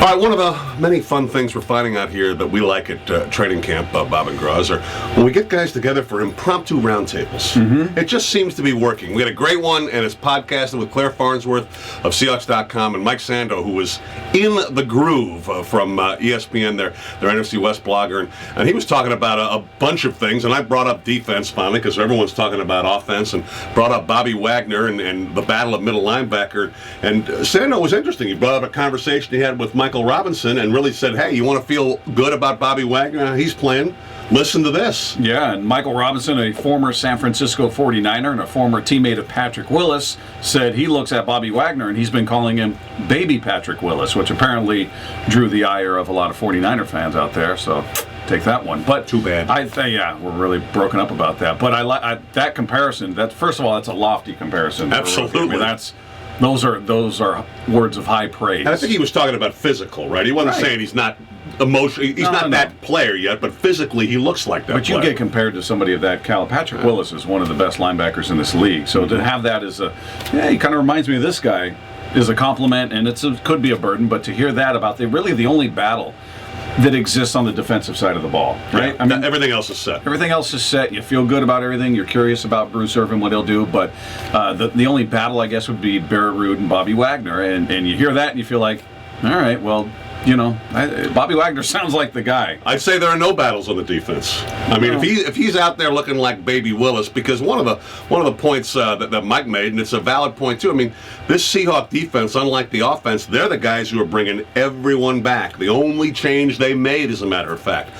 All right, one of the many fun things we're finding out here that we like at training camp, Bob and Groz, are when we get guys together for impromptu roundtables. It just seems to be working. We had a great one, and it's podcasted with Claire Farnsworth of Seahawks.com and Mike Sando, who was in the groove from ESPN, their NFC West blogger, and he was talking about a bunch of things, and I brought up defense finally because everyone's talking about offense, and brought up Bobby Wagner and the battle of middle linebacker. And Sando was interesting. He brought up a conversation he had with Michael Robinson and really said, hey, you want to feel good about Bobby Wagner? He's playing. Listen to this. Yeah, and Michael Robinson, a former San Francisco 49er and a former teammate of Patrick Willis, said he looks at Bobby Wagner and he's been calling him Baby Patrick Willis, which apparently drew the ire of a lot of 49er fans out there, so take that one. But too bad. Yeah, we're really broken up about that. But I that comparison, that first of all, that's a lofty comparison. Absolutely. I mean, those are words of high praise. And I think he was talking about physical, right? He wasn't saying he's not emotionally, he's not that player yet, but physically he looks like that. But you get compared to somebody of that caliber. Patrick Willis is one of the best linebackers in this league. So to have that as he kind of reminds me of this guy, is a compliment, and it could be a burden. But to hear that about the only battle that exists on the defensive side of the ball, right? Yeah, I mean, everything else is set. Everything else is set. You feel good about everything. You're curious about Bruce Irvin, what he'll do. But the only battle, I guess, would be Barrett Roode and Bobby Wagner. And you hear that and you feel like, all right, well, Bobby Wagner sounds like the guy. I'd say there are no battles on the defense. I mean, if he's out there looking like Baby Willis, because one of the points that Mike made, and it's a valid point too. I mean, this Seahawk defense, unlike the offense, they're the guys who are bringing everyone back. The only change they made, as a matter of fact,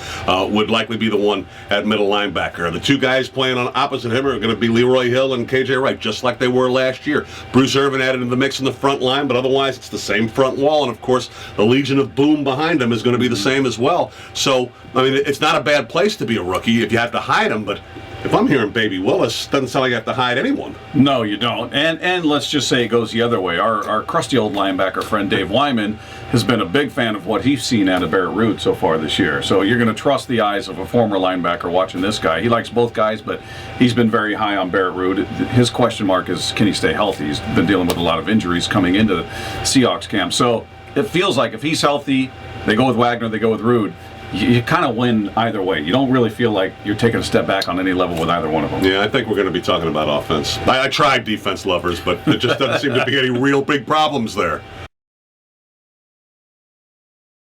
would likely be the one at middle linebacker. The two guys playing on opposite him are going to be Leroy Hill and KJ Wright, just like they were last year. Bruce Irvin added in the mix in the front line, but otherwise it's the same front wall, and of course the Legion of Boom behind him is going to be the same as well. So, I mean, it's not a bad place to be a rookie if you have to hide him, but if I'm hearing Baby Willis, doesn't sound like you have to hide anyone. No, you don't. And let's just say it goes the other way. Our crusty old linebacker friend Dave Wyman has been a big fan of what he's seen out of Barrett Roode so far this year. So you're going to trust the eyes of a former linebacker watching this guy. He likes both guys, but he's been very high on Barrett Roode. His question mark is, can he stay healthy? He's been dealing with a lot of injuries coming into the Seahawks camp. So it feels like if he's healthy, they go with Wagner, they go with Roode. You kind of win either way. You don't really feel like you're taking a step back on any level with either one of them. Yeah, I think we're going to be talking about offense. I tried defense lovers, but it just doesn't seem to be any real big problems there.